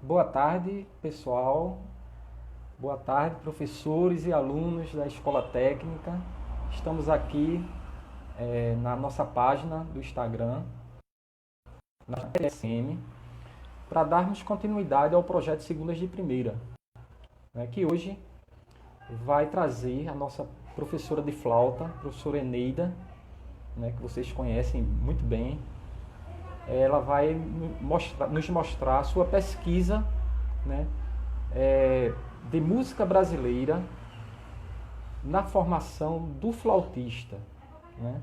Boa tarde, pessoal. Boa tarde, professores e alunos da Escola Técnica. Estamos aqui na nossa página do Instagram, na TSM, para darmos continuidade ao projeto Segundas de Primeira, né, que hoje vai trazer a nossa professora de flauta, professora Eneida, né, que vocês conhecem muito bem. Ela vai nos mostrar a sua pesquisa, né, de música brasileira na formação do flautista, né?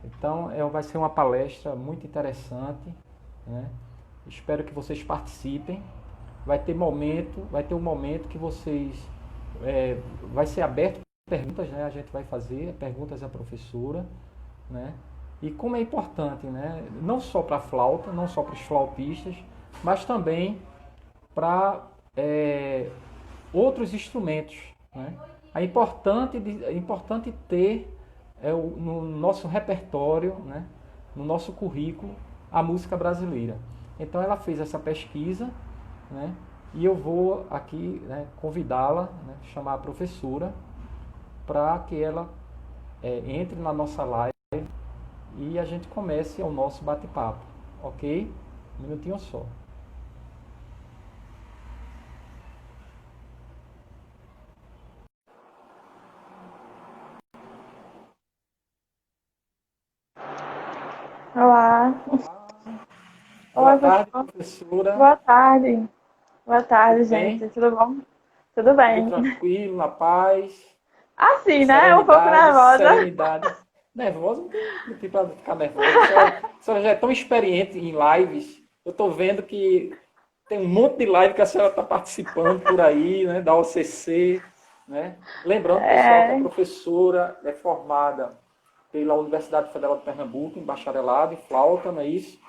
Então, vai ser uma palestra muito interessante, né? Espero que vocês participem. Vai ter um momento que vocês vai ser aberto perguntas, né? A gente vai fazer perguntas à professora, né? E como é importante, né? Não só para a flauta, não só para os flautistas, mas também para outros instrumentos, né? É importante ter no nosso repertório, né? No nosso currículo, a música brasileira. Então ela fez essa pesquisa, né? E eu vou aqui, né, convidá-la, né, chamar a professora para que ela entre na nossa live e a gente comece o nosso bate-papo, ok? Um minutinho só. Olá. Boa Oi, tarde, professor. professora. Boa tarde. Boa tarde, Tudo bem? gente. Tudo bom? Tudo Tudo bem. tranquilo, na paz, Assim, né? Um pouco serenidade, nervosa. serenidade. Nervosa, não tem motivo para ficar nervosa. A senhora já é tão experiente em lives. Eu estou vendo que tem um monte de live que a senhora está participando por aí, né, da OCC, né? Lembrando, pessoal, que a É. professora é formada pela Universidade Federal de Pernambuco, em bacharelado, em flauta, não é isso?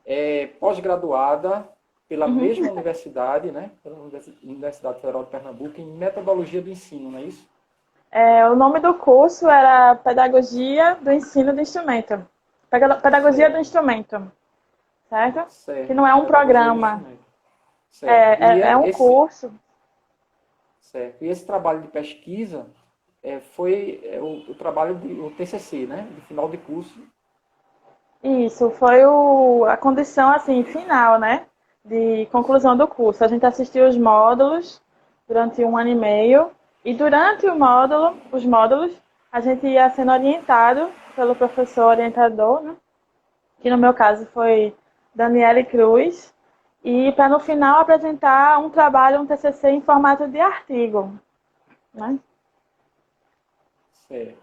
É pós-graduada pela Uhum. mesma universidade, né? Pela Universidade Federal de Pernambuco, em metodologia do ensino, não é isso? O nome do curso era Pedagogia do Ensino do Instrumento. Pedagogia do Certo, Instrumento, certo? Que certo. não é um Pedagogia do programa. instrumento. É, Certo. é um curso. Certo. E esse trabalho de pesquisa foi o trabalho o TCC, né? De final de curso. Isso, foi a condição assim final, né? De conclusão do curso. A gente assistiu os módulos durante 1 ano e meio e durante os módulos, a gente ia sendo orientado pelo professor orientador, né? Que no meu caso foi Daniele Cruz, e para no final apresentar um trabalho, um TCC em formato de artigo, né? Certo.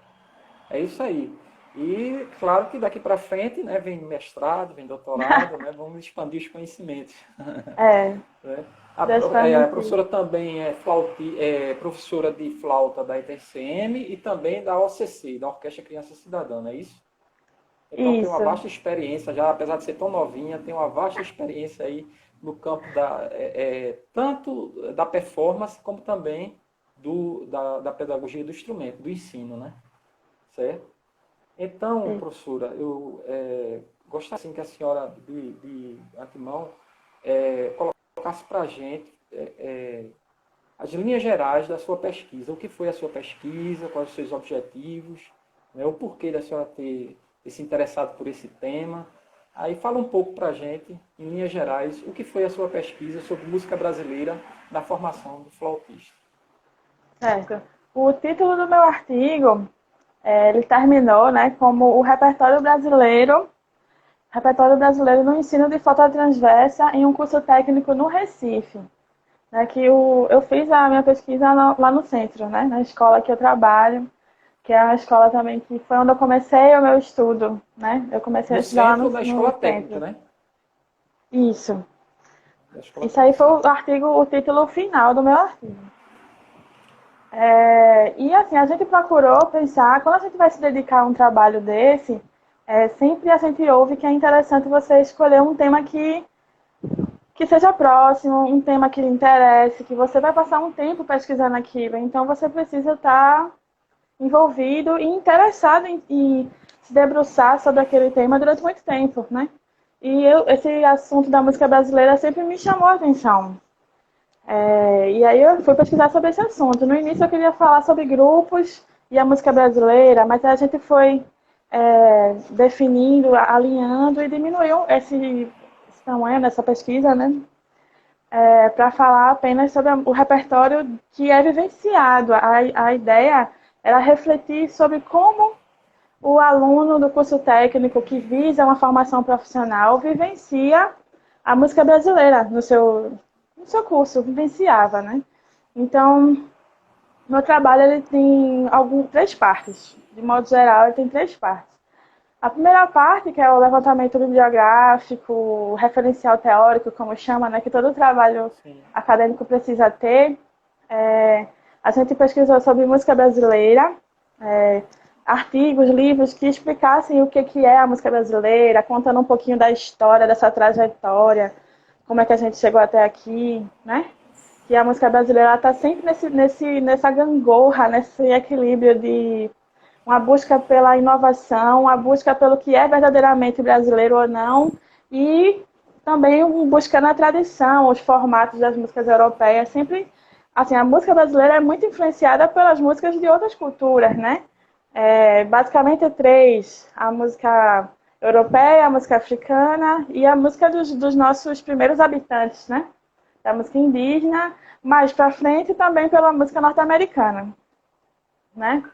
É isso aí. E claro que daqui para frente, né, vem mestrado, vem doutorado, né? Vamos expandir os conhecimentos. É, Né? Deus A permitir. professora também é professora de flauta da ITCM e também da OCC, da Orquestra Criança Cidadã, não é isso? Então tem uma Isso, vasta experiência, já apesar de ser tão novinha, tem uma vasta experiência aí no campo tanto da performance como também da pedagogia do instrumento, do ensino, né? Certo? Então, isso. professora, eu gostaria assim, que a senhora, de antemão, colocasse para a gente as linhas gerais da sua pesquisa. O que foi a sua pesquisa, quais os seus objetivos, né, o porquê da senhora ter se interessado por esse tema. Aí fala um pouco para a gente, em linhas gerais, o que foi a sua pesquisa sobre música brasileira na formação do flautista. Certo. O título do meu artigo, ele terminou, né, como o repertório brasileiro no ensino de flauta transversa em um curso técnico no Recife, né, que eu fiz a minha pesquisa lá no centro, né, na escola que eu trabalho, que é uma escola também que foi onde eu comecei o meu estudo, né, eu comecei a No estudar lá centro da no escola técnica, centro. né? Isso. Da escola Isso aí técnica, foi certo. o título final do meu artigo. E assim, a gente procurou pensar, quando a gente vai se dedicar a um trabalho desse, sempre a gente ouve que é interessante você escolher um tema que seja próximo, um tema que lhe interesse, que você vai passar um tempo pesquisando aquilo. Então você precisa estar envolvido e interessado em se debruçar sobre aquele tema durante muito tempo, né? esse assunto da música brasileira sempre me chamou a atenção. E aí eu fui pesquisar sobre esse assunto. No início eu queria falar sobre grupos e a música brasileira, mas a gente foi definindo, alinhando e diminuiu esse tamanho dessa pesquisa, né? Para falar apenas sobre o repertório que é vivenciado. A ideia era refletir sobre como o aluno do curso técnico que visa uma formação profissional vivencia a música brasileira no seu curso, vivenciava, né? Então, meu trabalho ele tem três partes. De modo geral, ele tem três partes. A primeira parte, que é o levantamento bibliográfico, o referencial teórico, como chama, né, que todo trabalho Sim. acadêmico precisa ter. A gente pesquisou sobre música brasileira, artigos, livros que explicassem o que é a música brasileira, contando um pouquinho da história, dessa trajetória, como é que a gente chegou até aqui, né? Que a música brasileira está sempre nessa gangorra, nesse equilíbrio de uma busca pela inovação, a busca pelo que é verdadeiramente brasileiro ou não, e também buscando a tradição, os formatos das músicas europeias. Sempre, assim, a música brasileira é muito influenciada pelas músicas de outras culturas, né? Basicamente três: a música europeia, a música africana e a música dos nossos primeiros habitantes, né? Da música indígena, mais para frente também pela música norte-americana, né?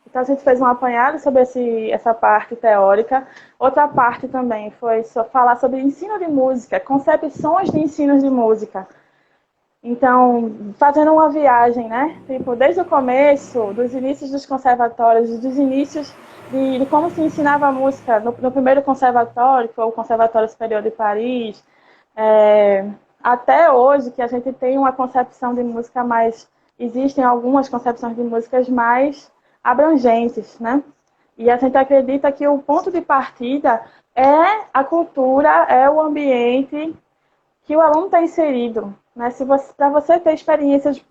Então a gente fez um apanhado sobre essa parte teórica. Outra parte também foi falar sobre ensino de música, concepções de ensino de música. Então, fazendo uma viagem, né? Tipo, desde o começo, dos inícios dos conservatórios, dos inícios de como se ensinava música no primeiro conservatório, que foi o Conservatório Superior de Paris, até hoje, que a gente tem uma concepção de música mais... Existem algumas concepções de músicas mais abrangentes, né? E a gente acredita que o ponto de partida é a cultura, é o ambiente que o aluno está inserido, né? Para você ter experiências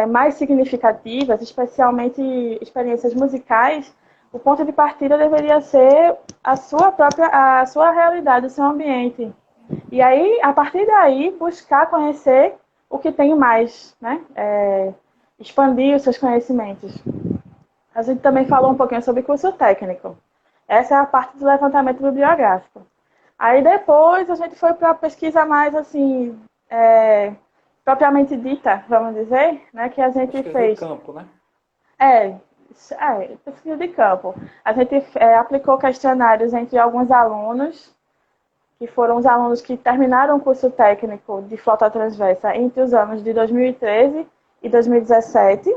mais significativas, especialmente experiências musicais, o ponto de partida deveria ser a sua realidade, o seu ambiente. E aí, a partir daí, buscar conhecer o que tem mais, né? Expandir os seus conhecimentos. A gente também falou um pouquinho sobre curso técnico. Essa é a parte do levantamento bibliográfico. Aí depois a gente foi para a pesquisa mais assim, propriamente dita, vamos dizer, né, que a gente Pesquisa de fez. campo, né? É, pesquisa de campo. A gente aplicou questionários entre alguns alunos, que foram os alunos que terminaram o curso técnico de flauta transversa entre os anos de 2013 e 2017.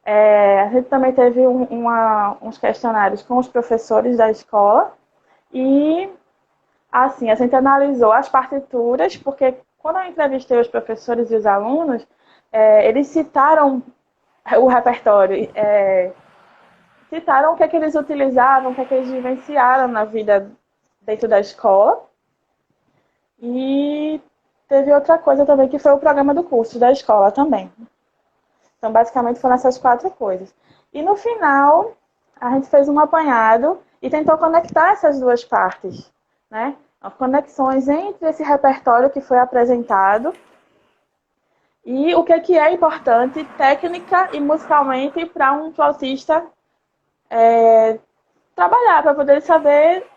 A gente também teve uns questionários com os professores da escola e, assim, a gente analisou as partituras, porque quando eu entrevistei os professores e os alunos, eles citaram o repertório, citaram o que é que eles utilizavam, o que é que eles vivenciaram na vida dentro da escola. E teve outra coisa também, que foi o programa do curso da escola também. Então, basicamente, foram essas quatro coisas. E no final, a gente fez um apanhado e tentou conectar essas duas partes, né? As conexões entre esse repertório que foi apresentado e o que é importante técnica e musicalmente para um flautista trabalhar, para poder saber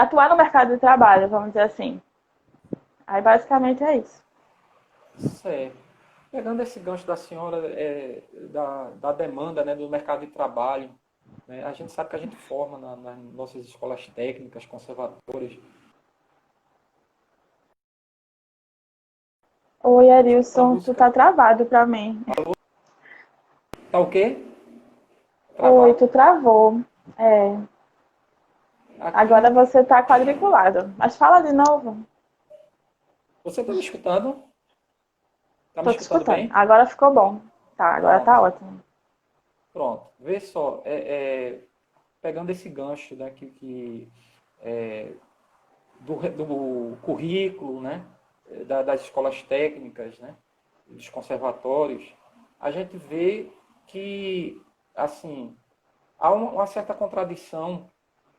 atuar no mercado de trabalho, vamos dizer assim. Aí, basicamente, é isso. Certo. Pegando esse gancho da senhora, da demanda, né, do mercado de trabalho, né, a gente sabe que a gente forma nas nossas escolas técnicas, conservatórios. Oi, A Arilson, tu música tá travado para mim. tá o quê? Oi, Travado? tu travou. É, agora Aqui, você tá quadriculado. Mas fala de novo. você está me escutando? Está me Tô te escutando escutando. bem? Agora ficou bom. Tá, agora tá Pronto, ótimo. pronto. Vê só, pegando esse gancho, né, do currículo, né, das escolas técnicas, né, dos conservatórios, a gente vê que, assim, há uma certa contradição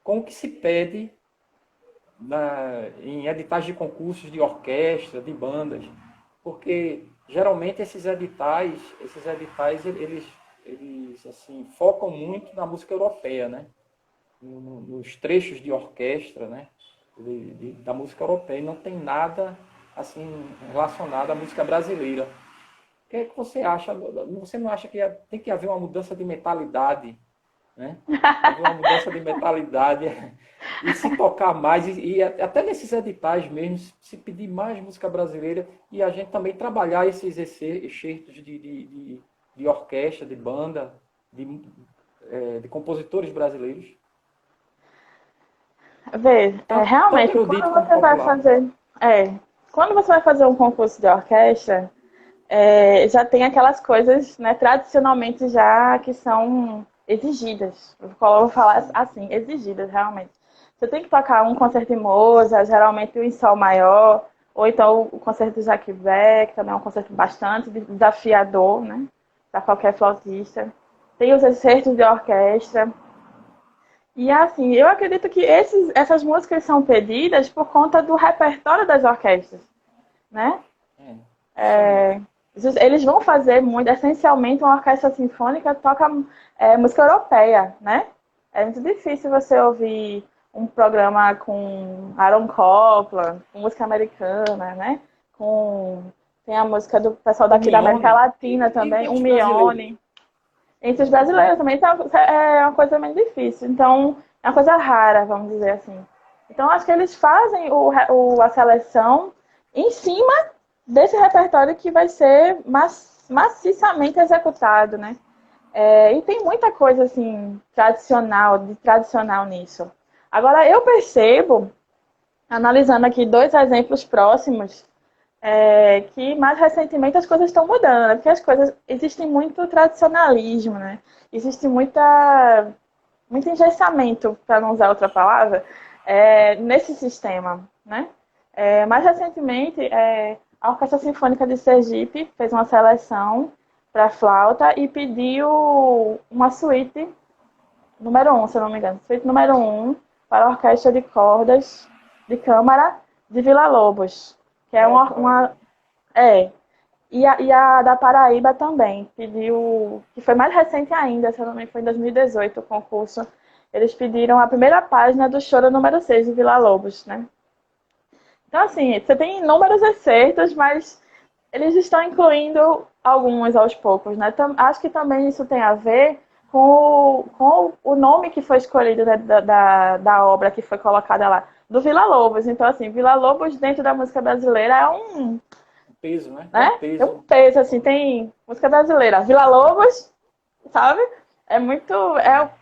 com o que se pede em editais de concursos de orquestra, de bandas, porque geralmente esses editais eles assim, focam muito na música europeia, né? Nos trechos de orquestra, né? Da música europeia, e não tem nada assim relacionado à música brasileira. O que é que você acha? Você não acha que tem que haver uma mudança de mentalidade, né? Haver uma mudança de mentalidade e se tocar mais, e até nesses editais mesmo, se pedir mais música brasileira e a gente também trabalhar esses excertos de orquestra, de banda, de compositores brasileiros. Vê, Tanto realmente, erudito como popular. é, quando você vai fazer um concurso de orquestra, já tem aquelas coisas, né, tradicionalmente já que são exigidas. Vou falar Sim. assim, exigidas realmente. Você tem que tocar um concerto em Mozart, geralmente o em Sol maior, ou então o concerto de Jacques Beck, também é um concerto bastante desafiador, né, para qualquer flautista. Tem os excertos de orquestra. E assim, eu acredito que essas músicas são pedidas por conta do repertório das orquestras, né? Justamente. Eles vão fazer muito, essencialmente, uma orquestra sinfônica toca música europeia, né? É muito difícil você ouvir um programa com Aaron Copland, com música americana, né? Tem a música do pessoal O daqui da América Mione Latina também, e um os brasileiros. Mione. Entre os brasileiros também então, é uma coisa meio difícil. Então, é uma coisa rara, vamos dizer assim. Então, acho que eles fazem a seleção em cima desse repertório que vai ser maciçamente executado, né? E tem muita coisa, assim, de tradicional nisso. Agora, eu percebo, analisando aqui dois exemplos próximos, que mais recentemente as coisas estão mudando, né? Porque as coisas existe muito tradicionalismo, né? Existe muito engessamento, para não usar outra palavra, nesse sistema, né? Mais recentemente, a Orquestra Sinfônica de Sergipe fez uma seleção para flauta e pediu uma suíte número um, se eu não me engano, suíte número um para a Orquestra de Cordas de Câmara de Villa-Lobos, que é Legal. é, e a da Paraíba também pediu, que foi mais recente ainda, se eu não me engano, foi em 2018 o concurso. Eles pediram a primeira página do Choro número 6 de Villa-Lobos, né? Então, assim, você tem inúmeros excertos, mas eles estão incluindo alguns aos poucos, né? Acho que também isso tem a ver com o nome que foi escolhido, né, da obra que foi colocada lá, do Villa-Lobos. Então, assim, Villa-Lobos dentro da música brasileira é Um peso, né? É um né? Tem um peso. peso, assim, tem música brasileira. Villa-Lobos, sabe? É muito.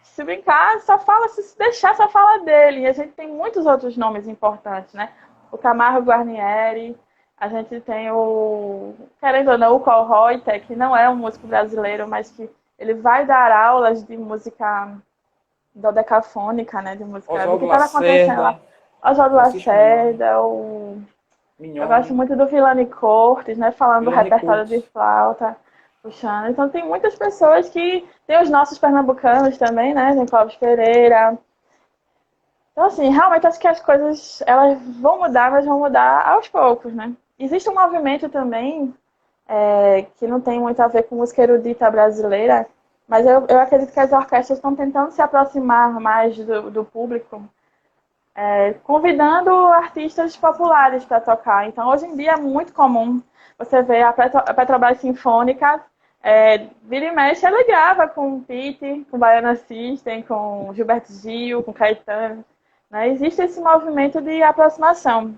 Se brincar, só fala, se deixar, só fala dele. E a gente tem muitos outros nomes importantes, né? O Camargo Guarnieri, a gente tem querendo ou não, o Col Reuter, que não é um músico brasileiro, mas que ele vai dar aulas de música dodecafônica, né? De música, do que Oswaldo estava acontecendo lá. Lacerda, Oswaldo Francisco Mignone, Lacerda, eu gosto Mignone, muito do Vilani Cortes, né? Falando do Vilani repertório de Curtis. flauta, puxando. Então tem muitas pessoas que. Tem os nossos pernambucanos também, né? Tem Clóvis Pereira. Então, assim, realmente acho que as coisas elas vão mudar, mas vão mudar aos poucos, né? Existe um movimento também que não tem muito a ver com música erudita brasileira, mas eu acredito que as orquestras estão tentando se aproximar mais do público, convidando artistas populares para tocar. Então, hoje em dia é muito comum você ver a Petrobras Sinfônica, vira e mexe, ela grava com o Pete, com o Baiana System, com Gilberto Gil, com Caetano. Né? Existe esse movimento de aproximação.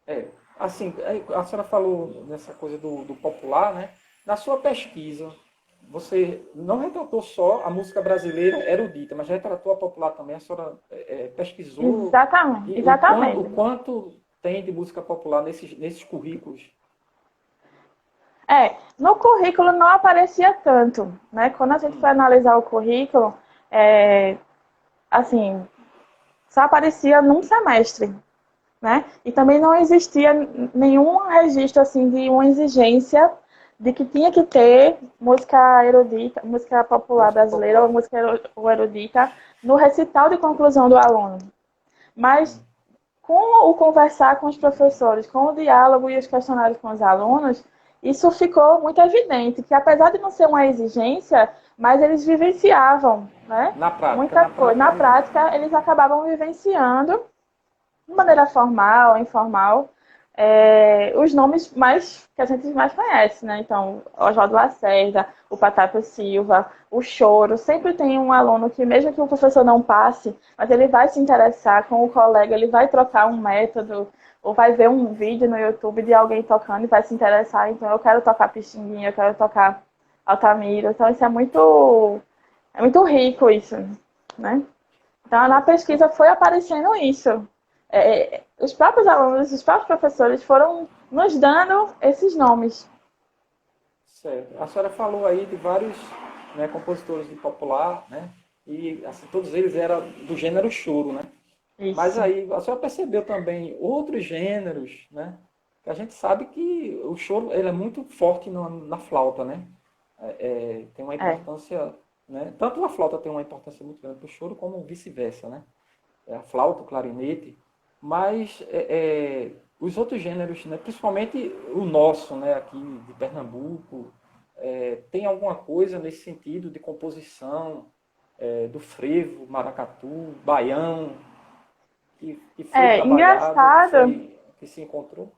É, assim, a senhora falou nessa coisa do popular, né? Na sua pesquisa, você não retratou só a música brasileira erudita, mas retratou a popular também. A senhora pesquisou Exatamente, e o exatamente. quanto tem de música popular nesses currículos. No currículo não aparecia tanto, né? Quando a gente foi analisar o currículo, assim, só aparecia num semestre, né? E também não existia nenhum registro assim de uma exigência de que tinha que ter música erudita, música popular Música brasileira ou popular. música erudita no recital de conclusão do aluno. Mas com o conversar com os professores, com o diálogo e os questionários com os alunos, isso ficou muito evidente, que apesar de não ser uma exigência, mas eles vivenciavam, né? Muita Na coisa. prática Na vive. prática, eles acabavam vivenciando, de maneira formal, informal, os nomes mais que a gente mais conhece, né? Então, Oswaldo Lacerda, o Patapio Silva, o Choro. Sempre tem um aluno que, mesmo que o professor não passe, mas ele vai se interessar com o colega, ele vai trocar um método, ou vai ver um vídeo no YouTube de alguém tocando e vai se interessar. Então, eu quero tocar Pixinguinha, eu quero tocar Altamira. Então, isso é muito rico isso, né? Então, na pesquisa foi aparecendo isso. Os próprios alunos, os próprios professores foram nos dando esses nomes. Certo. A senhora falou aí de vários, né, compositores de popular, né? E assim, todos eles eram do gênero choro, né? Mas Isso. aí a senhora percebeu também outros gêneros, né? Que a gente sabe que o choro ele é muito forte na flauta, né? Tem uma É. importância, né? Tanto a flauta tem uma importância muito grande para o choro, como vice-versa, né? A flauta, o clarinete, mas os outros gêneros, né? Principalmente o nosso, né? Aqui de Pernambuco, tem alguma coisa nesse sentido de composição, do frevo, maracatu, baião, que foi trabalhado, Engraçado. que se encontrou.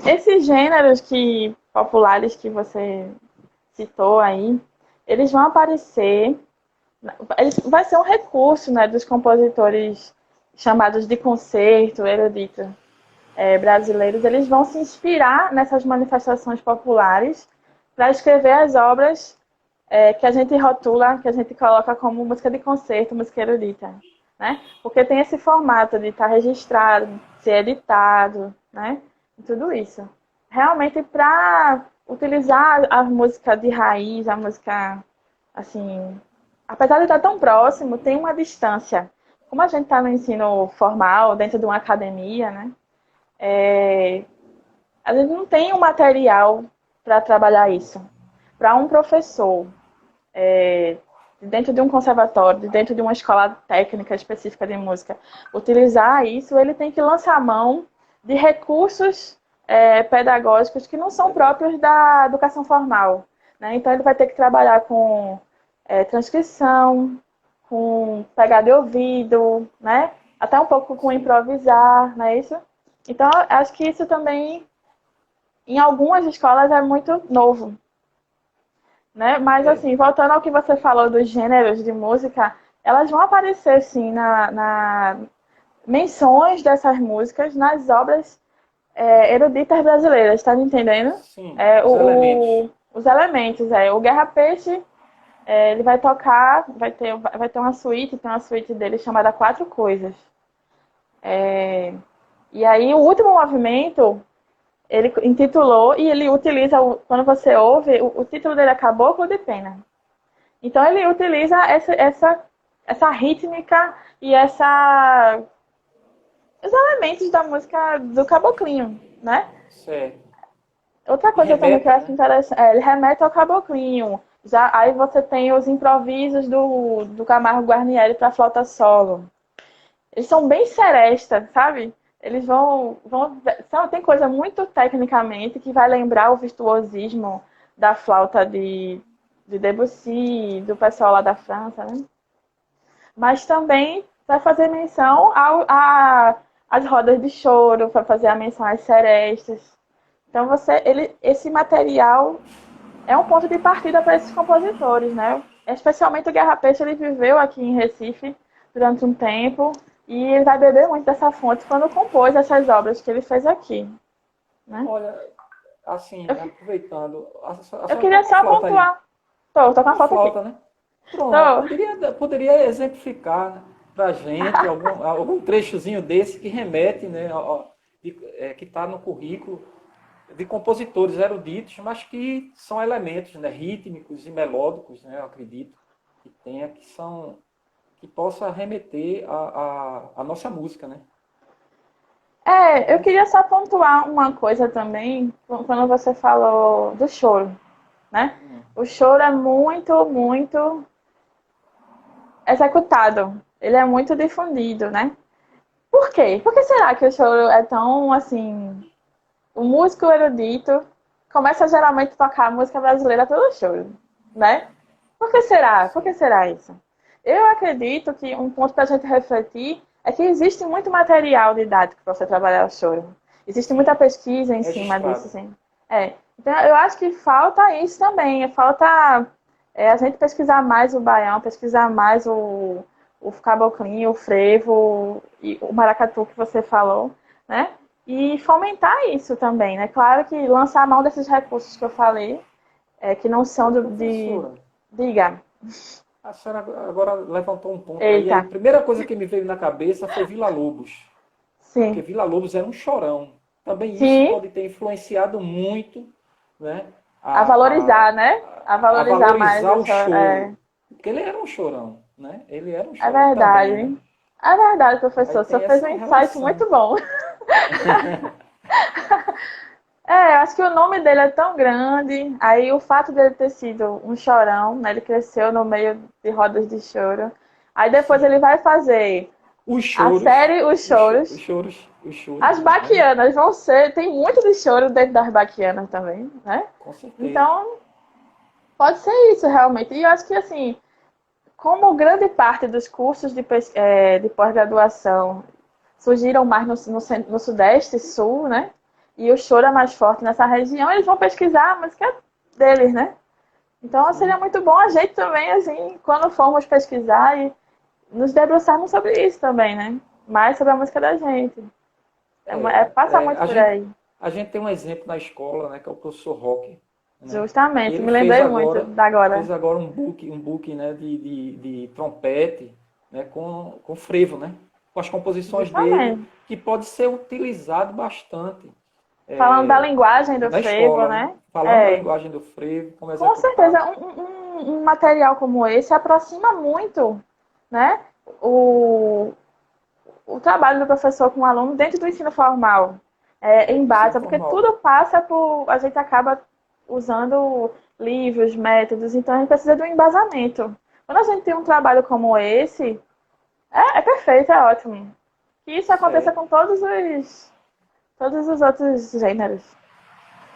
Esses gêneros populares que você citou aí, eles vão aparecer. Vai ser um recurso, né, dos compositores chamados de concerto, erudito, brasileiros. Eles vão se inspirar nessas manifestações populares para escrever as obras que a gente rotula, que a gente coloca como música de concerto, música erudita, né? Porque tem esse formato de estar registrado, de ser editado, né? E tudo isso. Realmente para utilizar a música de raiz, a música assim, apesar de estar tão próximo, tem uma distância. Como a gente está no ensino formal, dentro de uma academia, né? A gente não tem um material para trabalhar isso. Para um professor dentro de um conservatório, dentro de uma escola técnica específica de música, utilizar isso, ele tem que lançar a mão de recursos pedagógicos que não são próprios da educação formal. Né? Então, ele vai ter que trabalhar com transcrição, com pegar de ouvido, né? Até um pouco com Sim. improvisar, não é isso? Então, acho que isso também, em algumas escolas, é muito novo, né? Mas É, assim, voltando ao que você falou dos gêneros de música, elas vão aparecer sim menções dessas músicas nas obras eruditas brasileiras, tá me entendendo? sim, os elementos. Os elementos, o Guerra Peixe, ele vai tocar, vai ter uma suíte, tem uma suíte dele chamada Quatro Coisas. E aí o último movimento ele intitulou e ele utiliza, quando você ouve, o título dele é Caboclo de Pena. Então ele utiliza essa rítmica e os elementos da música do caboclinho, né? Certo. Outra E coisa também que eu remeta, acho né? interessante, ele remete ao caboclinho. Já, aí você tem os improvisos do Camargo Guarnieri para flauta solo. Eles são bem serestas, sabe? Eles tem coisa muito tecnicamente que vai lembrar o virtuosismo da flauta de Debussy, do pessoal lá da França, né? Mas também vai fazer menção às rodas de choro, vai fazer a menção às serestas. Então esse material é um ponto de partida para esses compositores, né? Especialmente o Guerra Peixe, ele viveu aqui em Recife durante um tempo e ele vai beber muito dessa fonte quando compôs essas obras que ele fez aqui, né? Olha, assim, Eu, aproveitando, a eu senhora tá queria com a só flauta aí. pontuar. Tô com a Uma foto aqui. flauta, né? Pronto, Tô. poderia exemplificar pra gente algum trechozinho desse que remete, né, que está no currículo de compositores eruditos, mas que são elementos, né, rítmicos e melódicos, né, eu acredito que tenha, que possa remeter a nossa música, né? Eu Vamos. queria só pontuar uma coisa também, quando você falou do choro, né? Hum, O choro é muito, muito executado. Ele é muito difundido, né? Por quê? Por que será que o choro é tão, assim... O músico erudito começa geralmente a tocar a música brasileira pelo choro, né? Por que será? Por que Sim, será isso? Eu acredito que um ponto para a gente refletir é que existe muito material didático para você trabalhar o choro. Existe muita sim. pesquisa em cima disso, Registrado. sim. É. Então, eu acho que falta isso também. Falta a gente pesquisar mais o baião, pesquisar mais o caboclinho, o frevo e o maracatu que você falou, né? E fomentar isso também, né? Claro que lançar a mão desses recursos que eu falei, que não são de... Professora, Diga. a senhora agora levantou um ponto aí. Eita. A primeira coisa que me veio na cabeça foi Villa-Lobos. Porque Sim. Villa-Lobos era um chorão. Também isso Sim, pode ter influenciado muito, né, a valorizar, né? A a valorizar mais valorizar o o choro. É, choro. Porque ele era um chorão, né? Ele era um é chorão também, né? verdade. É verdade, Aí professor. Você tem fez um essa insight relação. muito bom. Eu acho que o nome dele é tão grande. Aí o fato dele ter sido um chorão, né? Ele cresceu no meio de rodas de choro. Aí depois ele Sim. vai fazer Os a choros, série Os Choros. os choros, As né? baquianas vão ser. Tem muito de choro dentro das baquianas também, né? Com certeza. Então, pode ser isso realmente. E eu acho que assim, como grande parte dos cursos de pós-graduação surgiram mais no Sudeste e Sul, né? E o choro é mais forte nessa região, eles vão pesquisar a música deles, né? Então seria Sim. muito bom a gente também, assim, quando formos pesquisar e nos debruçarmos sobre isso também, né? Mais sobre a música da gente. Passa muito por aí. A gente tem um exemplo na escola, né, que é o professor Roque, né? Que Justamente, ele me lembrei muito da agora. fez agora um book, né, de trompete, né, com frevo, né? Com as composições dele, Justamente. que pode ser utilizado bastante Falando da linguagem do na frevo, escola, né? né? Falando da É, linguagem do frevo, como com certeza, executar. um material como esse aproxima muito, né? O, o trabalho do professor com o aluno dentro do ensino formal. Dentro Em do ensino base, porque formal. tudo passa por. A gente acaba usando livros, métodos, então a gente precisa de um embasamento. Quando a gente tem um trabalho como esse, é perfeito, é ótimo. Que isso aconteça Certo. com todos os outros gêneros.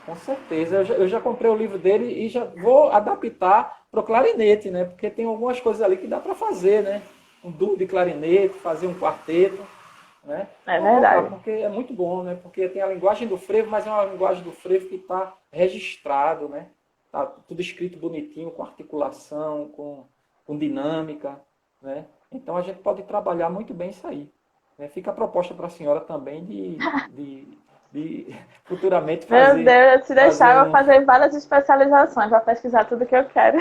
Com certeza. Eu já comprei o livro dele e já vou adaptar para o clarinete, né? Porque tem algumas coisas ali que dá para fazer, né? Um duo de clarinete, fazer um quarteto, né? É Colocar, verdade. porque é muito bom, né? Porque tem a linguagem do frevo, mas é uma linguagem do frevo que está registrado, né? Tá tudo escrito bonitinho, com articulação, com dinâmica, né? Então a gente pode trabalhar muito bem isso aí, né? Fica a proposta para a senhora também de futuramente Meu Deus, se deixar, fazer eu vou um. fazer várias especializações para pesquisar tudo que eu quero.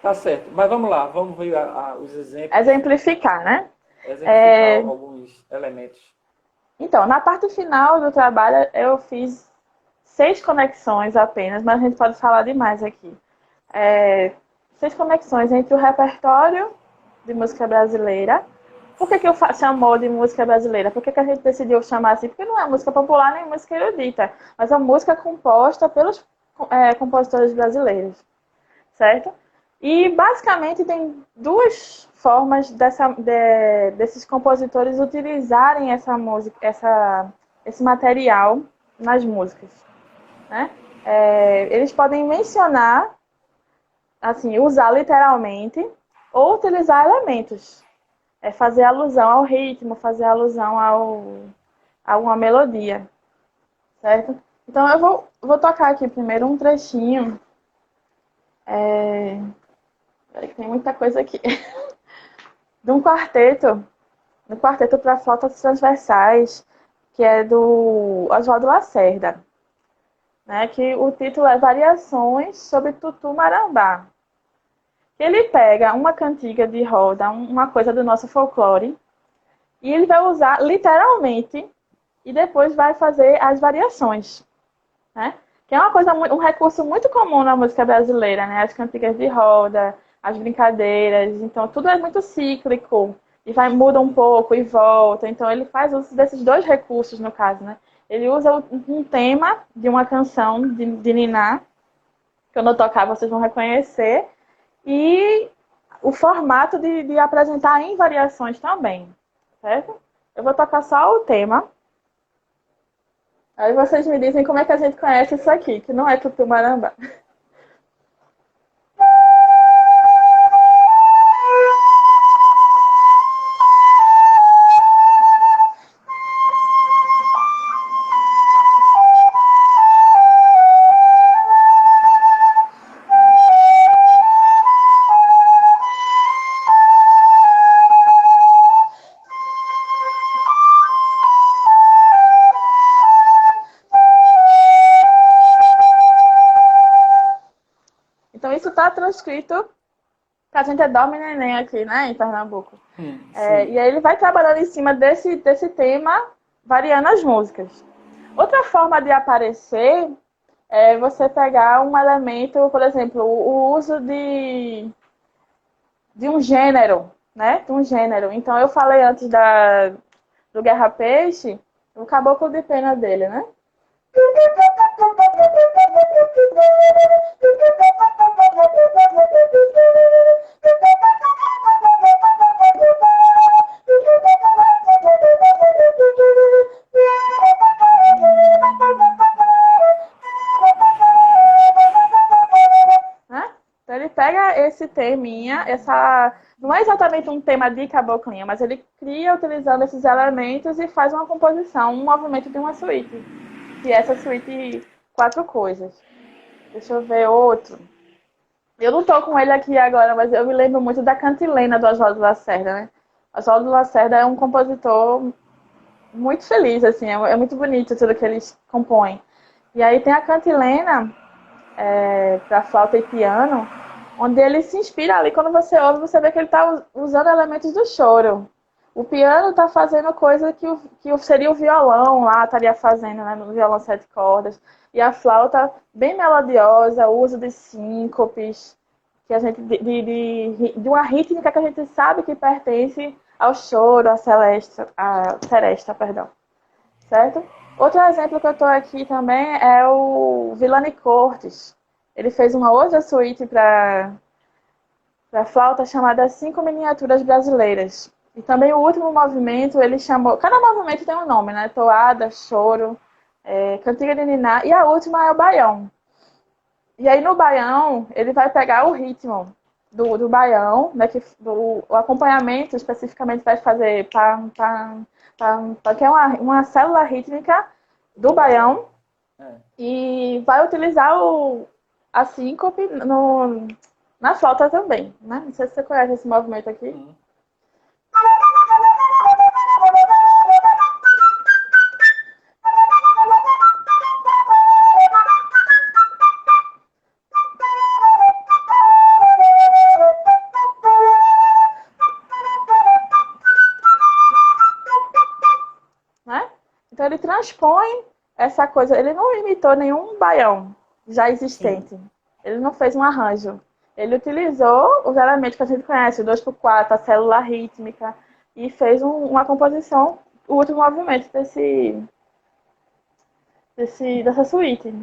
Tá certo, mas vamos lá, vamos ver os exemplos, Exemplificar, né? exemplificar É, alguns elementos. Então, na parte final do trabalho, eu fiz 6 conexões apenas, mas a gente pode falar de mais aqui. É, 6 conexões entre o repertório de música brasileira. Por que, que eu chamou de música brasileira? Por que, que a gente decidiu chamar assim? Porque não é música popular nem música erudita, mas é música composta pelos compositores brasileiros, certo? E basicamente tem duas formas desses compositores utilizarem essa música, esse material nas músicas, né? Eles podem mencionar, assim, usar literalmente ou utilizar elementos, fazer alusão ao ritmo, fazer alusão a uma melodia, certo? Então eu vou tocar aqui primeiro um trechinho. Peraí que tem muita coisa aqui. De um quarteto, no quarteto para flautas transversais, que é do Oswaldo Lacerda, né? Que o título é Variações sobre Tutu Marambá. Ele pega uma cantiga de roda, uma coisa do nosso folclore, e ele vai usar literalmente e depois vai fazer as variações, né? Que é uma coisa, um recurso muito comum na música brasileira, né? As cantigas de roda, as brincadeiras, então tudo é muito cíclico e vai muda um Sim, pouco e volta. Então ele faz uso desses dois recursos no caso, né? Ele usa um tema de uma canção de Niná, que quando eu tocar vocês vão reconhecer, e o formato de apresentar em variações também. certo? Eu vou tocar só o tema. Aí vocês me dizem como é que a gente conhece isso aqui, que não é Tutumarambá. Então isso está transcrito, que a gente é Dorme Neném aqui, né, em Pernambuco. Sim. E aí ele vai trabalhando em cima desse tema, variando as músicas. Outra forma de aparecer é você pegar um elemento, por exemplo, o uso de um gênero, né? De um gênero. Então eu falei antes do Guerra Peixe, o Caboclo de Pena dele, né? Né? Então ele pega esse teminha, não é exatamente um tema de caboclinha, mas ele cria utilizando esses elementos e faz uma composição, um movimento de uma suíte. Que é essa suíte quatro coisas. Deixa eu ver outro. Eu não tô com ele aqui agora, mas eu me lembro muito da Cantilena do Oswaldo Lacerda, né? Oswaldo Lacerda é um compositor muito feliz, assim, é muito bonito tudo que eles compõem. E aí tem a Cantilena, para flauta e piano, onde ele se inspira ali, quando você ouve, você vê que ele está usando elementos do choro. O piano está fazendo coisa que seria o violão lá, estaria fazendo, né, no violão sete cordas. E a flauta, bem melodiosa, o uso de síncopes, que a gente, de uma rítmica que a gente sabe que pertence ao choro, à seresta, perdão. Certo? Outro exemplo que eu estou aqui também é o Villani Cortes. Ele fez uma outra suíte para flauta chamada Cinco Miniaturas Brasileiras. E também o último movimento, ele chamou... Cada movimento tem um nome, né? Toada, choro, cantiga de niná. E a última é o baião. E aí no baião, ele vai pegar o ritmo do baião, né? O acompanhamento especificamente vai fazer pam, pam, pam, pam, que é uma célula rítmica do baião. E vai utilizar a síncope na flauta também, né? Não sei se você conhece esse movimento aqui. Né? Então ele transpõe essa coisa, ele não imitou nenhum baião já existente. Sim. Ele não fez um arranjo. Ele utilizou os elementos que a gente conhece, o 2x4, a célula rítmica, e fez uma composição, o último movimento dessa suíte.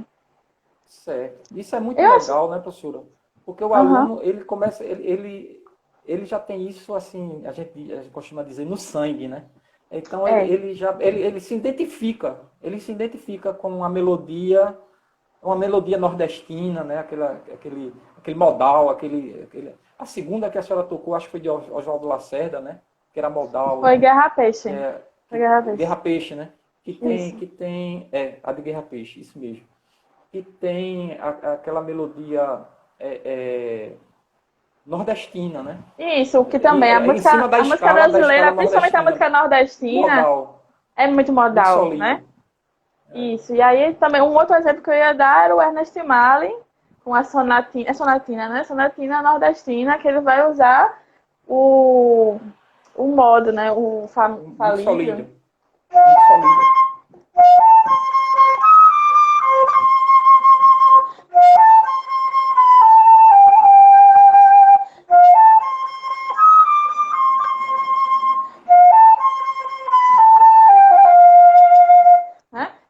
Certo. Isso é muito legal, né, professora? Porque o aluno, ele começa, ele já tem isso, assim, a gente costuma dizer, no sangue, né? Então ele se identifica com uma melodia nordestina, né? Aquele modal, a segunda que a senhora tocou, acho que foi de Oswaldo Lacerda, né? Que era modal. Foi Guerra Peixe. Guerra Peixe, né? Que tem a de Guerra Peixe, isso mesmo. Que tem aquela melodia nordestina, né? Isso, que também a música brasileira, principalmente a música nordestina, modal. É muito modal, né? Isso. E aí também um outro exemplo que eu ia dar era o Ernest Marlin com a sonatina, sonatina, né? Sonatina nordestina, que ele vai usar o modo, né? O falível.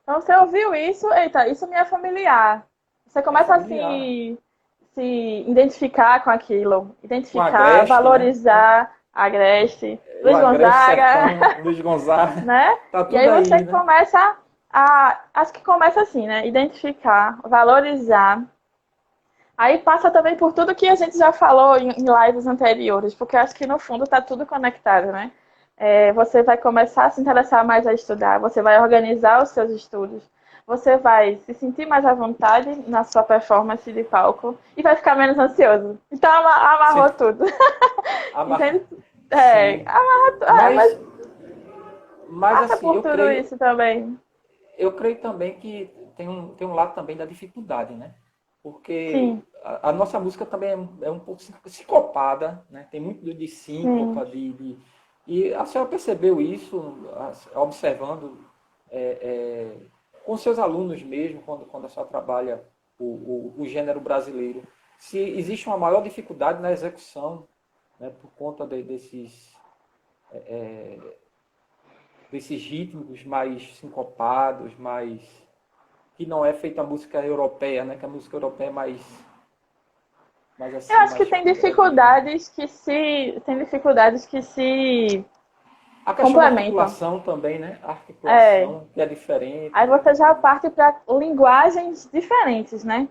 Então você ouviu isso, eita, isso me é familiar. Você começa a se identificar com aquilo, identificar, Agreste, valorizar, né? Agreste. Luiz Agreste Gonzaga, Sertão, Luiz Gonzaga, né? tá E tudo aí aí, você né? começa acho que começa assim, né? Identificar, valorizar. Aí passa também por tudo que a gente já falou em lives anteriores, porque eu acho que no fundo está tudo conectado, né? Você vai começar a se interessar mais a estudar, você vai organizar os seus estudos, você vai se sentir mais à vontade na sua performance de palco e vai ficar menos ansioso. Então Sim, amarrou tudo. ama- Entende? sim. Mas Mas passa assim, por tudo isso também. eu creio também que tem um lado também da dificuldade, né? Porque Sim, a nossa música também é um pouco sincopada, né? Tem muito de sim. síncopa, e a senhora percebeu isso observando com seus alunos mesmo, quando a senhora trabalha o gênero brasileiro, se existe uma maior dificuldade na execução, né, por conta desses ritmos mais sincopados, mais que não é feita a música europeia, né? Que a música europeia é mais Eu assim, acho que mais ritmo. tem dificuldades que se A questão da complementam. articulação também, né? A É, articulação que é aí diferente. você já parte para linguagens diferentes, né?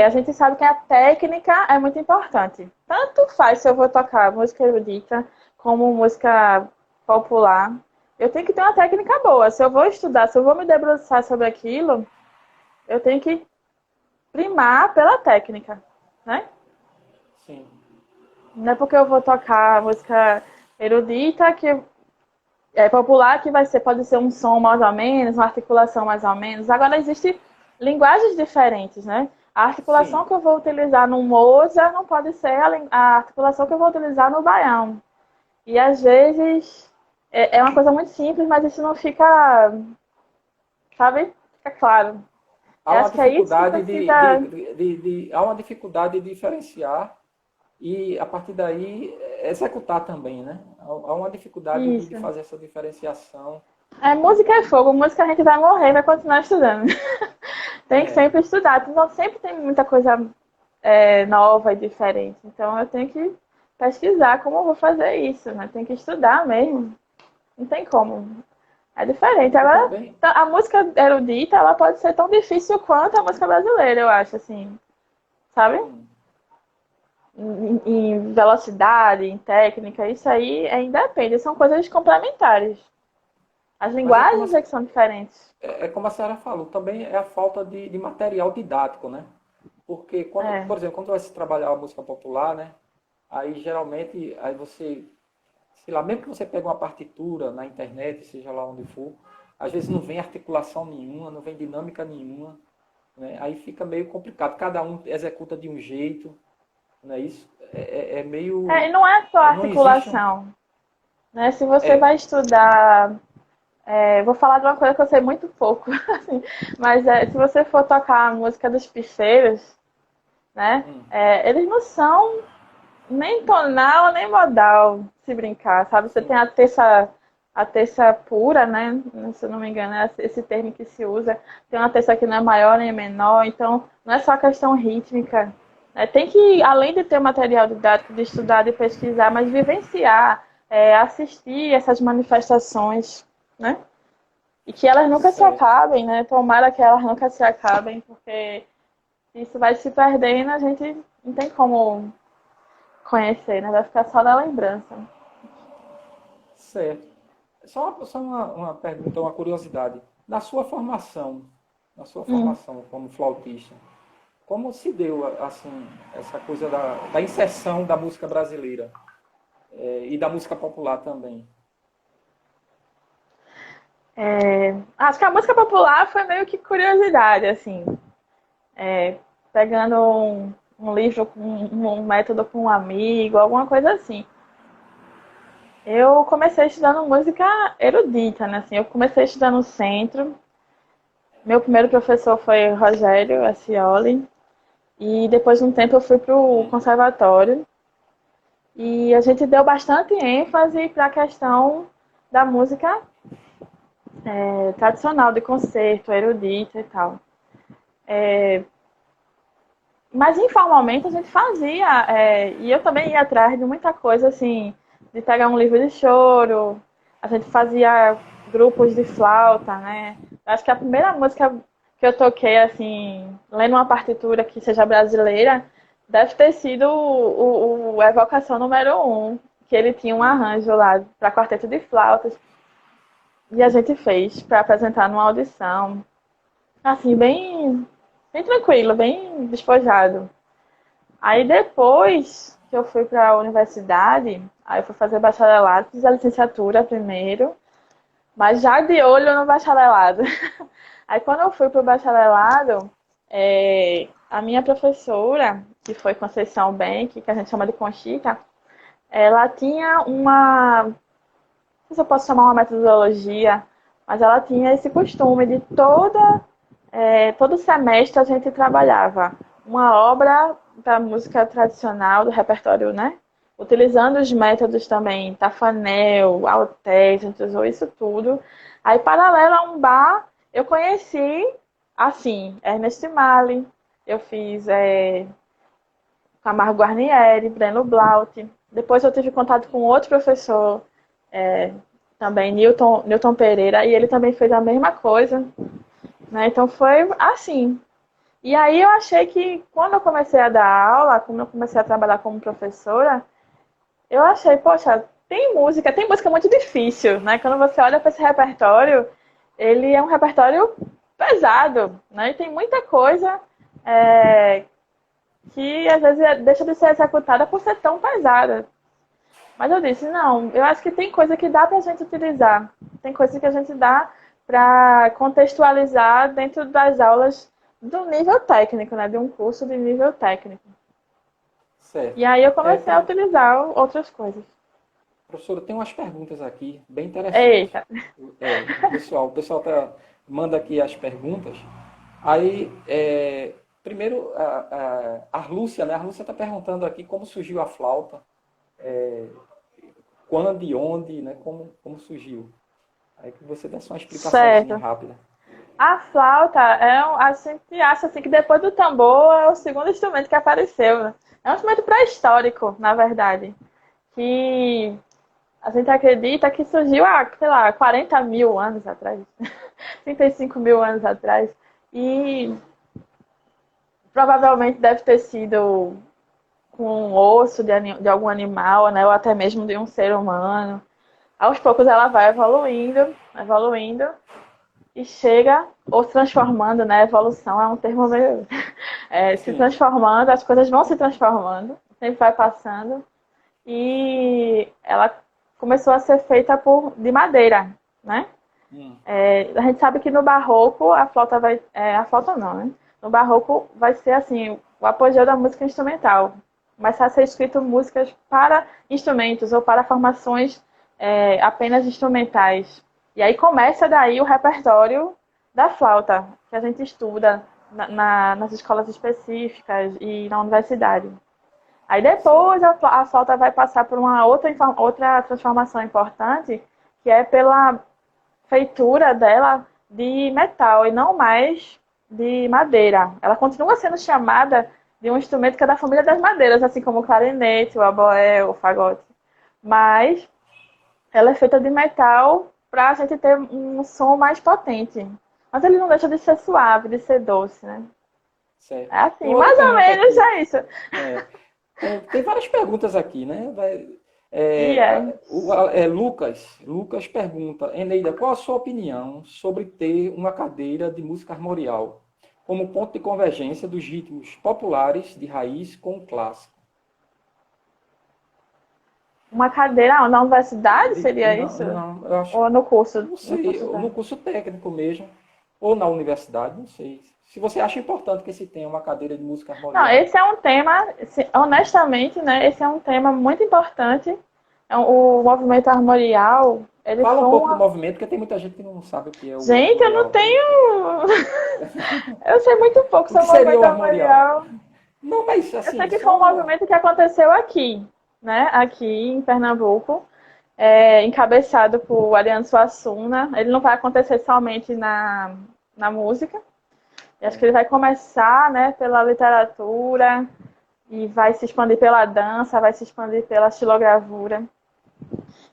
A É, gente sabe que a técnica é muito importante. Tanto faz se eu vou tocar música erudita como música popular. Eu tenho que ter uma técnica boa. Se eu vou estudar, se eu vou me debruçar sobre aquilo, eu tenho que primar pela técnica, né? sim, Não é porque eu vou tocar música erudita que é popular que pode ser um som mais ou menos, uma articulação mais ou menos. Agora existem linguagens diferentes, né? A articulação sim. que eu vou utilizar no Moza não pode ser a articulação que eu vou utilizar no baião. E às vezes é uma coisa muito simples, mas isso não fica, sabe? Fica claro. Há Eu uma acho que é isso que dificuldade precisa. há uma dificuldade de diferenciar e a partir daí executar também, né? Há uma dificuldade de Isso. fazer essa diferenciação. Música é fogo, música a gente vai morrer, vai continuar estudando. Tem que É, sempre estudar, então sempre tem muita coisa nova e diferente. Então eu tenho que pesquisar como eu vou fazer isso, né? Tem que estudar mesmo. Não tem como. É diferente. eu Agora, também. a música erudita, ela pode ser tão difícil quanto a música brasileira, eu acho, assim, sabe? Hum, Em velocidade, em técnica, isso aí independe, são coisas complementares. As mas linguagens é que são diferentes. como a senhora falou, também é a falta de material didático, né? Porque quando, É. por exemplo, quando vai se trabalhar a música popular, né? Aí geralmente, aí você, sei lá, mesmo que você pegue uma partitura na internet, seja lá onde for, às vezes não vem articulação nenhuma, não vem dinâmica nenhuma, né? Aí fica meio complicado. Cada um executa de um jeito, não é isso? É E meio, não é só não existe um, articulação, né? Se você é, vai estudar vou falar de uma coisa que eu sei muito pouco, assim, mas se você for tocar a música dos Picheiros, né? hum, Eles não são nem tonal nem modal, se brincar, sabe? Você tem sim, a terça pura, né? Se eu não me engano, é esse termo que se usa. Tem uma terça que não é maior nem menor, então não é só questão rítmica. Tem que, além de ter material didático, de estudar, de pesquisar, mas vivenciar, assistir essas manifestações, né? E que elas nunca se certo. acabem, né? Tomara que elas nunca se acabem, porque isso vai se perdendo, a gente não tem como conhecer, né? Vai ficar só na lembrança. Certo. Só uma pergunta, uma curiosidade. Hum. Na sua formação como flautista, como se deu assim essa coisa da inserção da música brasileira e da música popular também? Acho que a música popular foi meio que curiosidade, assim. É, pegando um livro, um método com um amigo, alguma coisa assim. Eu comecei estudando música erudita, né? Assim, eu comecei estudando no centro. Meu primeiro professor foi Rogério Ascioli. E depois de um tempo eu fui para o Hum, conservatório. E a gente deu bastante ênfase para a questão da música tradicional, de concerto, erudita e tal. Mas informalmente a gente fazia, e eu também ia atrás de muita coisa assim, de pegar um livro de choro, a gente fazia grupos de flauta, né? Acho que a primeira música que eu toquei, assim, lendo uma partitura que seja brasileira, deve ter sido o Evocação número 1, que ele tinha um arranjo lá para quarteto de flautas, e a gente fez para apresentar numa audição. Assim, bem tranquilo, bem despojado. Aí depois que eu fui para a universidade, aí eu fui fazer bacharelado, fiz a licenciatura primeiro, mas já de olho no bacharelado. Aí quando eu fui para o bacharelado, a minha professora, que foi Conceição Bank, que a gente chama de Conchita, ela tinha não sei se eu posso chamar uma metodologia, mas ela tinha esse costume de todo semestre a gente trabalhava uma obra da música tradicional, do repertório, né? Utilizando os métodos também, Tafanel, Altés, a gente usou isso tudo. Aí, paralelo a um bar, eu conheci, assim, Ernest Mali, eu fiz Camargo Guarnieri, Breno Blaut. Depois eu tive contato com outro professor, também, Newton Pereira, e ele também fez a mesma coisa, né? Então foi assim. E aí eu achei que quando eu comecei a dar aula, quando eu comecei a trabalhar como professora, eu achei, poxa, tem música muito difícil, né? Quando você olha para esse repertório, ele é um repertório pesado, né? E tem muita coisa que às vezes deixa de ser executada por ser tão pesada. Mas eu disse, não, eu acho que tem coisa que dá para a gente utilizar. Tem coisa que a gente dá para contextualizar dentro das aulas do nível técnico, né? De um curso de nível técnico. Certo. E aí eu É, comecei a utilizar outras coisas. professora, tem umas perguntas aqui bem interessantes. Eita, O pessoal manda aqui as perguntas. Aí, primeiro, a Lúcia, né? A Lúcia está perguntando aqui como surgiu a flauta, quando e onde, né? Como surgiu. Aí que você desse uma explicaçãozinha certo. rápida. A flauta a gente acha assim que depois do tambor é o segundo instrumento que apareceu, né? É um instrumento pré-histórico, na verdade, que a gente acredita que surgiu há, sei lá, 40 mil anos atrás, 35 mil anos atrás, e provavelmente deve ter sido com um osso de algum animal, né, ou até mesmo de um ser humano. Aos poucos ela vai evoluindo, evoluindo, e chega, ou se transformando, né? Evolução é um termo meio. Se Sim, transformando, as coisas vão se transformando, o tempo vai passando, e ela começou a ser feita de madeira, né? A gente sabe que no barroco a flauta vai. A flauta não, né? No barroco vai ser assim, o apogeu da música instrumental. Começar a ser escrito músicas para instrumentos ou para formações apenas instrumentais. E aí começa daí o repertório da flauta, que a gente estuda nas escolas específicas e na universidade. Aí sim, depois a flauta vai passar por uma outra transformação importante, que é pela feitura dela de metal e não mais de madeira. Ela continua sendo chamada de um instrumento que é da família das madeiras, assim como o clarinete, o oboé, o fagote. Mas ela é feita de metal para a gente ter um som mais potente. Mas ele não deixa de ser suave, de ser doce, né? certo. É Tem assim, outra mais ou pergunta menos aqui. é isso. É, tem várias perguntas aqui, né? E Lucas pergunta, Eneida, qual a sua opinião sobre ter uma cadeira de música armorial como ponto de convergência dos ritmos populares de raiz com o clássico? uma cadeira na universidade, seria Não, isso? não, eu acho, Ou no curso? não No sei, curso no técnico? curso técnico mesmo, ou na universidade, não sei. Se você acha importante que se tenha uma cadeira de música Não, armorial. esse é um tema, honestamente, né? Esse é um tema muito importante. O movimento armorial, ele Fala um foi pouco do uma. movimento, porque tem muita gente que não sabe o que é o Gente, eu não armorial. tenho. Eu sei muito pouco O que sobre o seria movimento o armorial? armorial. Não, mas Eu sei assim, que foi um só. movimento que aconteceu aqui, né? Aqui em Pernambuco, encabeçado por Ariano Suassuna. Ele não vai acontecer somente na música. Eu acho que ele vai começar, né, pela literatura e vai se expandir pela dança, vai se expandir pela estilogravura.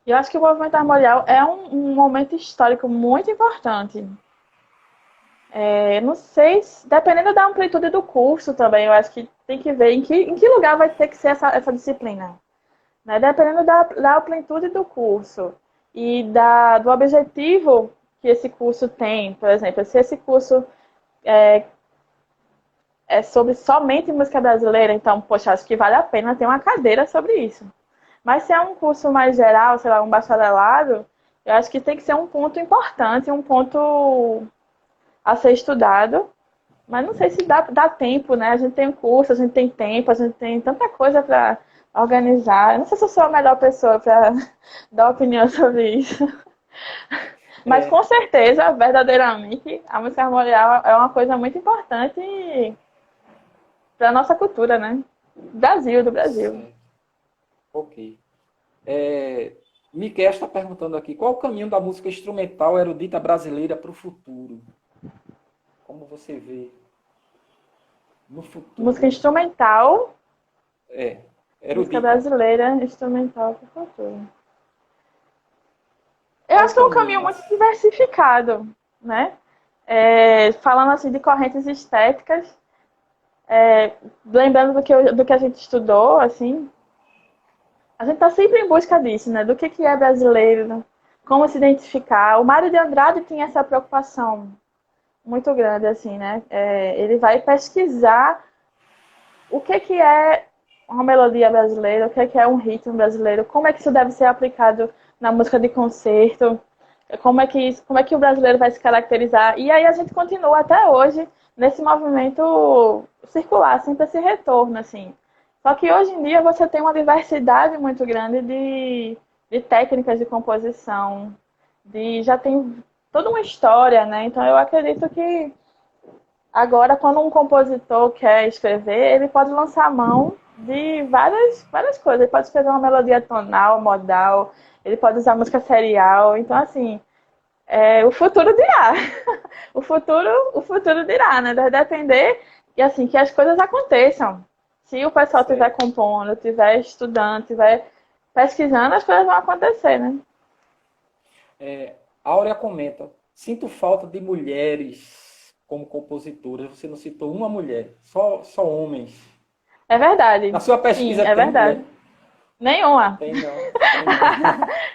E eu acho que o movimento armorial é um momento histórico muito importante. Não sei, dependendo da amplitude do curso também, eu acho que tem que ver em que lugar vai ter que ser essa disciplina. Né? Dependendo da amplitude do curso e do objetivo que esse curso tem, por exemplo, se esse curso é sobre somente música brasileira, então, poxa, acho que vale a pena ter uma cadeira sobre isso. Mas se é um curso mais geral, sei lá, um bacharelado, eu acho que tem que ser um ponto importante, um ponto a ser estudado. Mas não sei se dá tempo, né? A gente tem um curso, a gente tem tempo, a gente tem tanta coisa para organizar. Eu não sei se eu sou a melhor pessoa para dar opinião sobre isso. Mas É, com certeza, verdadeiramente, a música armorial é uma coisa muito importante para a nossa cultura, né? Brasil, do Brasil. certo. Ok. É, Miquel está perguntando aqui, qual o caminho da música instrumental erudita brasileira para o futuro? Como você vê no Música futuro? instrumental, É, música erudita. brasileira, instrumental para o futuro. Eu Qual o acho que é um caminho caminho? muito diversificado, né? Falando assim de correntes estéticas, lembrando do que a gente estudou, assim, a gente está sempre em busca disso, né? Do que é brasileiro, né? Como se identificar. O Mário de Andrade tinha essa preocupação muito grande, assim, né? Ele vai pesquisar o que é uma melodia brasileira, o que é um ritmo brasileiro, como é que isso deve ser aplicado na música de concerto, como é que o brasileiro vai se caracterizar. E aí a gente continua até hoje nesse movimento circular, sempre esse retorno, assim. Só que hoje em dia você tem uma diversidade muito grande de técnicas de composição, já tem toda uma história, né? Então eu acredito que agora, quando um compositor quer escrever, ele pode lançar a mão de várias coisas. Ele pode escrever uma melodia tonal, modal, ele pode usar música serial. Então, assim, o futuro dirá. O futuro dirá, né? Deve depender e assim que as coisas aconteçam. Se o pessoal estiver Certo. compondo, estiver estudando, estiver pesquisando, as coisas vão acontecer, né? Áurea comenta, sinto falta de mulheres como compositoras. Você não citou uma mulher, só homens. É Na verdade. sua Sim, pesquisa é tem verdade. mulher? Nenhuma. Tem não,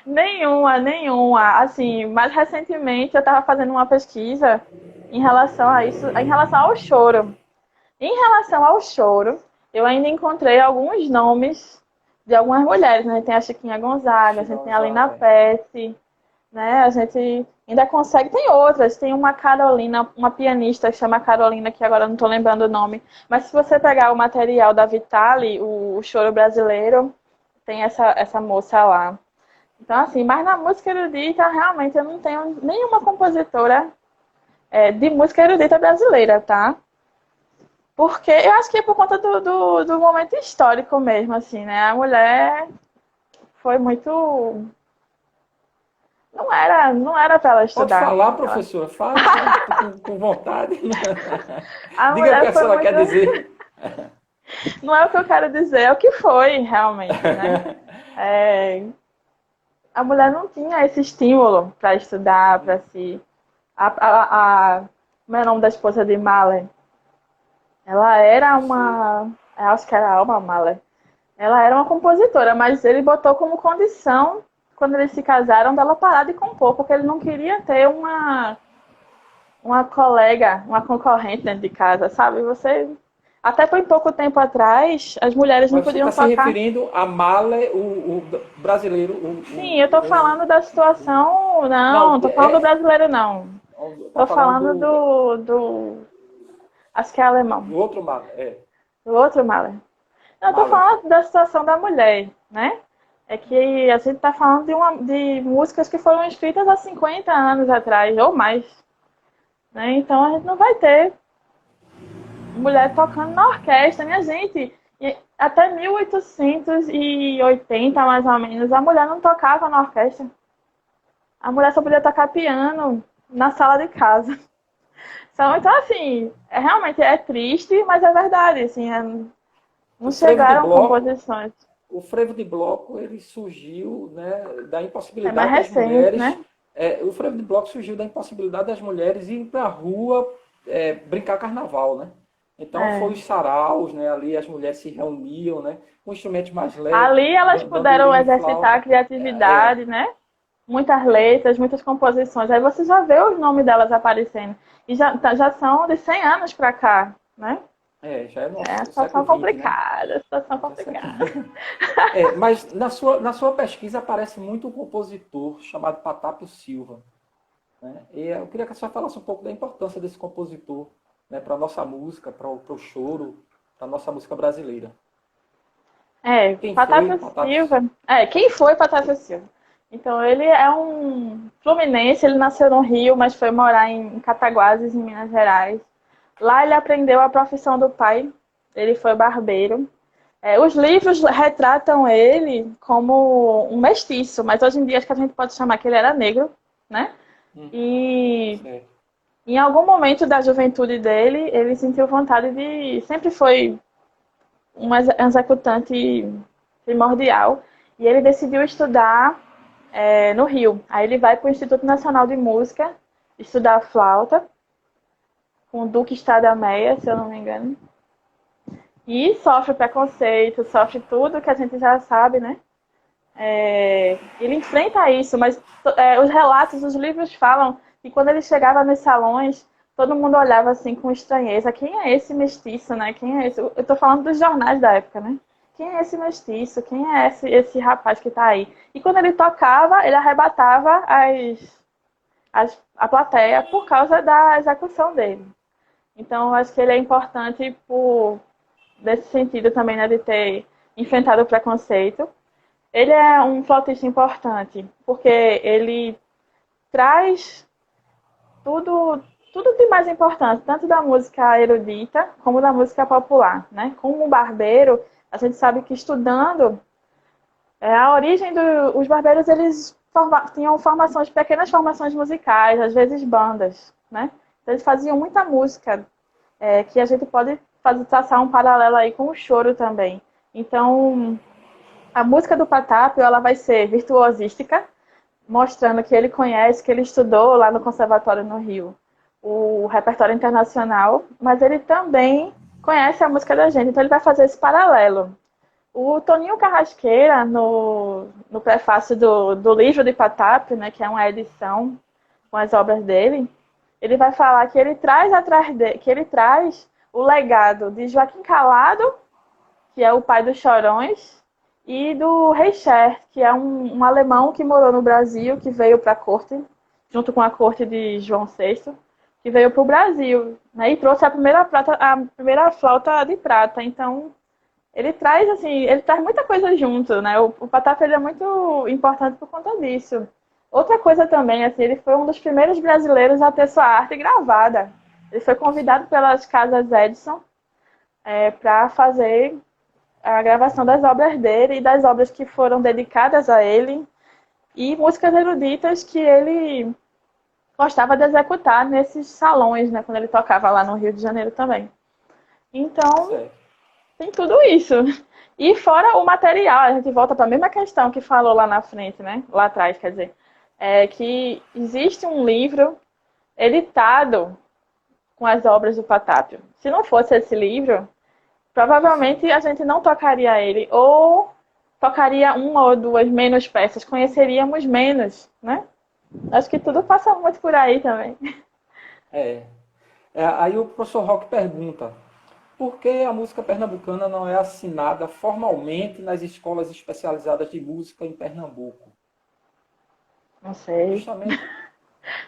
tem não. Nenhuma. Assim, mais recentemente eu estava fazendo uma pesquisa em relação a isso, em relação ao choro. Em relação ao choro, eu ainda encontrei alguns nomes de algumas mulheres, né? Tem a Chiquinha Gonzaga, a Chico gente tem a Lina Gonzaga, Pesce, né? A gente ainda consegue, tem outras, tem uma Carolina, uma pianista que chama Carolina, que agora eu não estou lembrando o nome, mas se você pegar o material da Vitale, o choro brasileiro, tem essa moça lá. Então, assim, mas na música erudita, realmente eu não tenho nenhuma compositora de música erudita brasileira, tá? Porque eu acho que é por conta do momento histórico mesmo, assim, né? A mulher foi muito. Não era para ela pode estudar. falar, professora, fale com vontade. A Diga o que mulher a foi senhora muito. quer dizer. Não é o que eu quero dizer, é o que foi realmente, né? É, a mulher não tinha esse estímulo para estudar, para se. Como é o nome da esposa de Mahler? Ela era Não sei. acho que era a Alma Mahler. Ela era uma compositora, mas ele botou como condição, quando eles se casaram, dela parar de compor, porque ele não queria ter uma colega, uma concorrente dentro de casa, sabe? Até por pouco tempo atrás, as mulheres não Mas você está podiam se tocar. referindo a Mahler, o brasileiro, Sim, eu tô falando da situação, não, não, tô falando do brasileiro, não. tá Tô falando falando acho que é alemão, do outro Mahler, do outro Mahler. Não, eu tô Mahler. falando da situação da mulher, né? É que a gente tá falando de músicas que foram escritas há 50 anos atrás, ou mais, né? Então a gente não vai ter mulher tocando na orquestra, minha gente. Até 1880, mais ou menos, a mulher não tocava na orquestra. A mulher só podia tocar piano na sala de casa. Então assim, realmente é triste, mas é verdade, assim, não O frevo de chegaram bloco, composições. o frevo de bloco ele surgiu, né, da É mais impossibilidade das recente, mulheres. né? O frevo de bloco surgiu da impossibilidade das mulheres irem para a rua brincar carnaval, né? Então foi É. os saraus, né? Ali as mulheres se reuniam, né? Com instrumentos mais leves, Ali elas puderam bandolim, exercitar a flauta. criatividade, né? Muitas É, letras, muitas composições. Aí você já vê os nomes delas aparecendo. E já são de 100 anos para cá, né? já é É uma nosso situação século XX, né? complicada, situação Já é século... complicada. Mas na sua pesquisa aparece muito um compositor chamado Patápio Silva, né? E eu queria que a senhora falasse um pouco da importância desse compositor, né, para a nossa música, para o choro, para a nossa música brasileira. Quem foi Patácio Patápio Silva. Silva? Quem foi Patácio Silva? Então, ele é um fluminense, ele nasceu no Rio, mas foi morar em Cataguases, em Minas Gerais. Lá ele aprendeu a profissão do pai, ele foi barbeiro. Os livros retratam ele como um mestiço, mas hoje em dia acho que a gente pode chamar que ele era negro, né? E Certo. em algum momento da juventude dele, ele sentiu vontade de. Sempre foi um executante primordial, e ele decidiu estudar no Rio. Aí ele vai para o Instituto Nacional de Música estudar flauta, com o Duque Stadameia, se eu não me engano. E sofre preconceito, sofre tudo que a gente já sabe, né? Ele enfrenta isso, mas os relatos, os livros falam que quando ele chegava nos salões, todo mundo olhava assim com estranheza. Quem é esse mestiço, né? Quem é esse? Eu tô falando dos jornais da época, né? Quem é esse mestiço? Quem é esse rapaz que tá aí? E quando ele tocava, ele arrebatava a plateia por causa da execução dele. Então, eu acho que ele é importante nesse sentido também, né, de ter enfrentado o preconceito. Ele é um flautista importante, porque ele traz tudo, tudo de mais importante, tanto da música erudita como da música popular, né? Como um barbeiro, a gente sabe que estudando a origem dos barbeiros, eles tinham formações, pequenas formações musicais, às vezes bandas, né? Então, eles faziam muita música, que a gente pode traçar um paralelo aí com o choro também. Então, a música do Patápio, ela vai ser virtuosística, mostrando que ele conhece, que ele estudou lá no Conservatório no Rio, o repertório internacional, mas ele também conhece a música da gente, então ele vai fazer esse paralelo. O Toninho Carrasqueira, no prefácio do livro de Patápio, né, que é uma edição com as obras dele, ele vai falar que ele traz o legado de Joaquim Calado, que é o pai dos Chorões, e do Reicher, que é um alemão que morou no Brasil, que veio para a corte, junto com a corte de João VI, que veio para o Brasil, né, e trouxe a primeira flauta de prata. Então, ele traz muita coisa junto, né? O Patápio ele é muito importante por conta disso. Outra coisa também, assim, ele foi um dos primeiros brasileiros a ter sua arte gravada. Ele foi convidado pelas casas Edison para fazer a gravação das obras dele e das obras que foram dedicadas a ele e músicas eruditas que ele gostava de executar nesses salões, né? Quando ele tocava lá no Rio de Janeiro também. Então, Certo. tem tudo isso. E fora o material, a gente volta para a mesma questão que falou lá na frente, né? Lá atrás, quer dizer. Que existe um livro editado com as obras do Patápio. Se não fosse esse livro, provavelmente a gente não tocaria ele. Ou tocaria uma ou duas menos peças, conheceríamos menos, né? Acho que tudo passa muito por aí também. É. Aí o professor Roque pergunta: por que a música pernambucana não é assinada formalmente nas escolas especializadas de música em Pernambuco? Não sei. Justamente.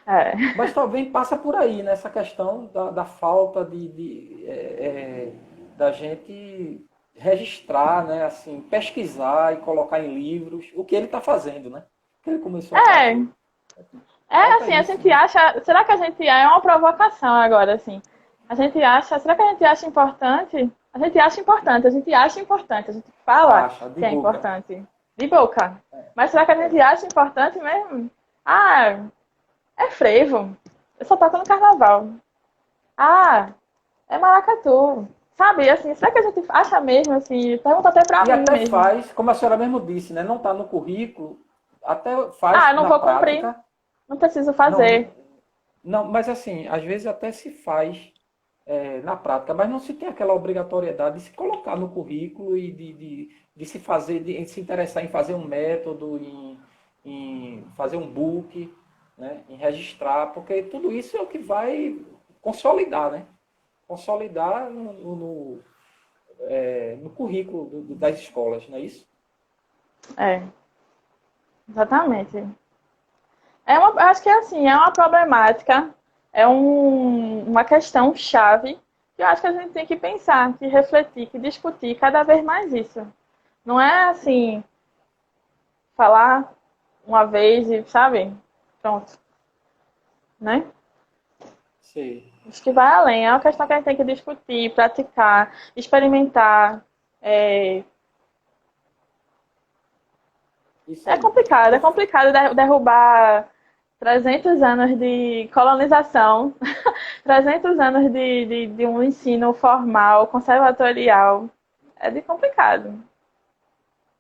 É. Mas também passa por aí, né, essa questão da falta da gente registrar, né, assim, pesquisar e colocar em livros o que ele está fazendo, né? O que ele começou a É, fazer. Falta assim, a isso, gente né? acha. Será que a gente. É uma provocação agora, assim. A gente acha. Será que a gente acha importante? A gente acha importante, a gente acha importante, a gente fala Acha, de que é boca. importante. De boca. Mas será que a gente É, acha importante mesmo? Ah, é frevo. Eu só toco no carnaval. Ah, é maracatu. sabe, assim, será que a gente acha mesmo, assim, pergunta até pra E mim até mesmo. faz, como a senhora mesmo disse, né? Não está no currículo, até Ah, faz eu não na vou cumprir, prática. não preciso Não, fazer. não, mas assim, às vezes até se faz na prática, mas não se tem aquela obrigatoriedade de se colocar no currículo e de se fazer, de se interessar em fazer um método, em fazer um book, né? Em registrar, porque tudo isso é o que vai consolidar, né? Consolidar no currículo das escolas, não é isso? É, exatamente. Acho que é assim, é uma problemática, uma questão chave que eu acho que a gente tem que pensar, que refletir, que discutir cada vez mais isso. Não é assim, falar uma vez e, sabe, pronto, né? Sei. Acho que vai além, é uma questão que a gente tem que discutir, praticar, experimentar. É, Isso aí. é complicado derrubar 300 anos de colonização, 300 anos de um ensino formal, conservatorial. É de complicado.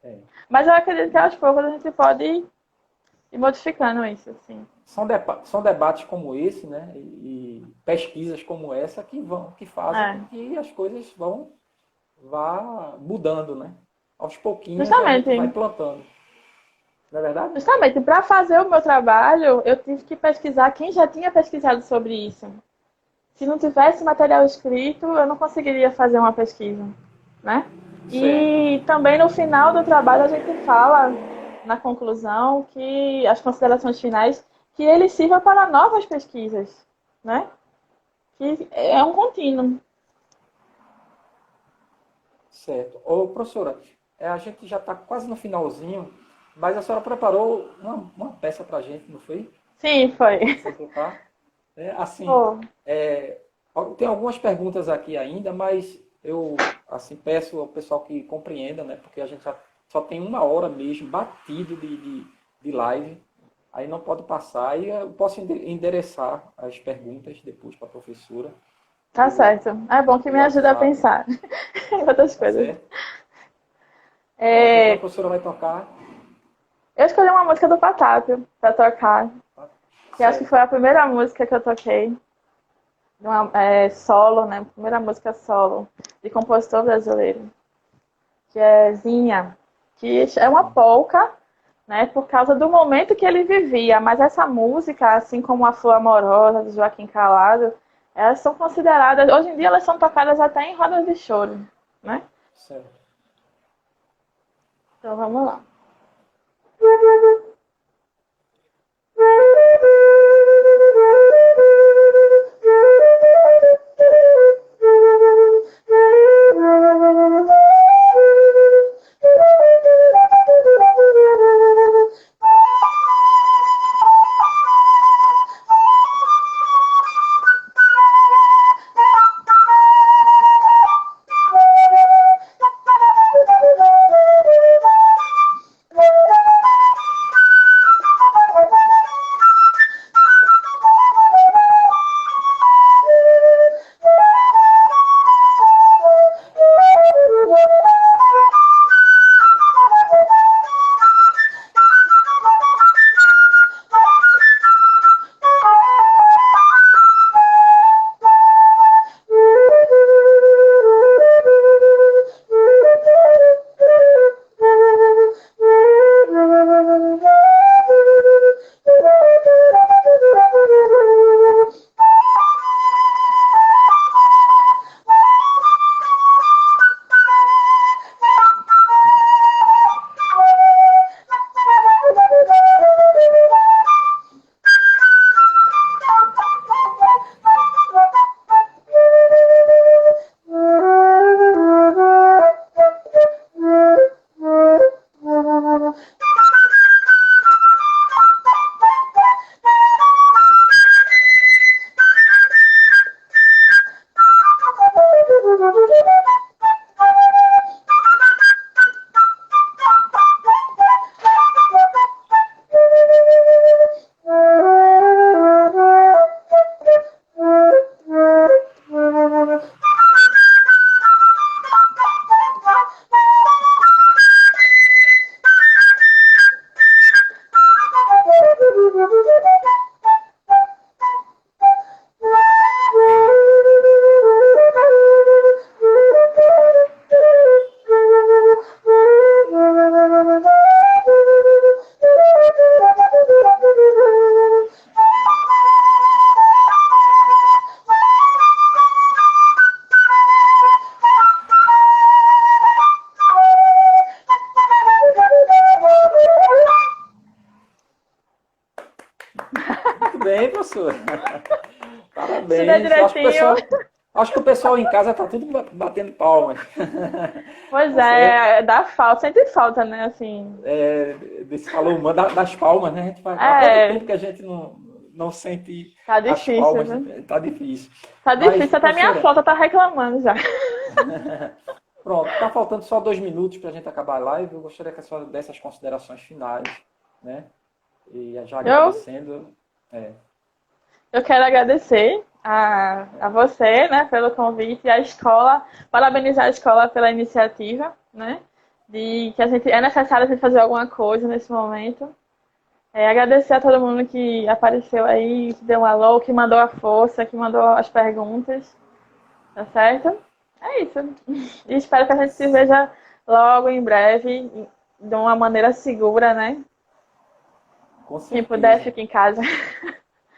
É. Mas eu acredito que aos poucos a gente pode ir modificando isso, assim. São debates como esse, né, e pesquisas como essa que fazem É, com que as coisas vá mudando, né? Aos pouquinhos a gente vai justamente, plantando, não é verdade? justamente, para fazer o meu trabalho, eu tive que pesquisar quem já tinha pesquisado sobre isso. Se não tivesse material escrito, eu não conseguiria fazer uma pesquisa, né? Certo. E também no final do trabalho a gente fala, na conclusão, que as considerações finais, que ele sirva para novas pesquisas, né? Que é um contínuo. Certo. Ô, professora, a gente já está quase no finalzinho, mas a senhora preparou uma peça para a gente, não foi? Sim, foi. Você tocar? É, assim, Pô, é, tem algumas perguntas aqui ainda, mas eu assim peço ao pessoal que compreenda, né? Porque a gente já só tem uma hora mesmo batido de live, aí não pode passar. E eu posso endereçar as perguntas depois para a professora tá certo. É bom que pelo me ajuda a WhatsApp, pensar em outras tá coisas. certo? Pronto, então a É, professora vai tocar, eu escolhi uma música do Patápio para tocar, tá que acho que foi certo? a primeira música que eu toquei. Solo, né? Primeira música solo de compositor brasileiro, que é Zinha, que é uma Sim. polca, né? Por causa do momento que ele vivia. Mas essa música, assim como a Flor Amorosa de Joaquim Calado, elas são consideradas, hoje em dia elas são tocadas até em rodas de choro, né? Certo. Então vamos lá. bem, professor. Estudei Parabéns. direitinho. Acho que o pessoal em casa tá tudo batendo palmas. Pois Tá certo? é, dá falta, sente falta, né? Assim, Desse calor humano, das palmas, né? Há quanto tempo é, que a gente não sente tá as difícil, palmas, viu? né? Tá difícil. Tá Mas, difícil, até minha professora, flauta tá reclamando já. pronto, tá faltando só 2 minutos para a gente acabar a live. Eu gostaria que a senhora desse as considerações finais, né? E já Eu, agradecendo. É, eu quero agradecer a você, né, pelo convite, e a escola, parabenizar a escola pela iniciativa, né? De que é necessário a gente fazer alguma coisa nesse momento. Agradecer a todo mundo que apareceu aí, que deu um alô, que mandou a força, que mandou as perguntas, tá certo? É isso. E espero que a gente se veja logo, em breve, de uma maneira segura, né? com Quem puder, certeza. fique em casa.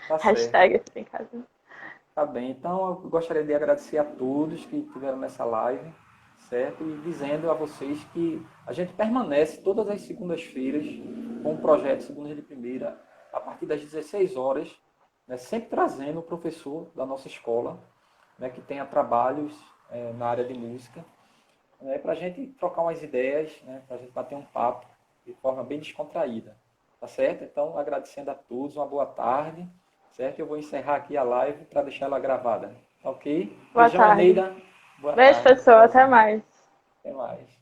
Tá certo. Hashtag fique em casa. Tá bem. Então, eu gostaria de agradecer a todos que estiveram nessa live, certo? E dizendo a vocês que a gente permanece todas as segundas-feiras com o projeto Segundas de Primeira, a partir das 16 horas, né, sempre trazendo o professor da nossa escola, né, que tenha trabalhos na área de música, né, para a gente trocar umas ideias, né, para a gente bater um papo de forma bem descontraída. Tá certo? Então, agradecendo a todos, uma boa tarde, certo? Eu vou encerrar aqui a live para deixar ela gravada. Tá ok? Boa Beijão, tarde. Eneida. Boa Beijo, tarde. pessoal. Até Tchauzinho. mais. Até mais.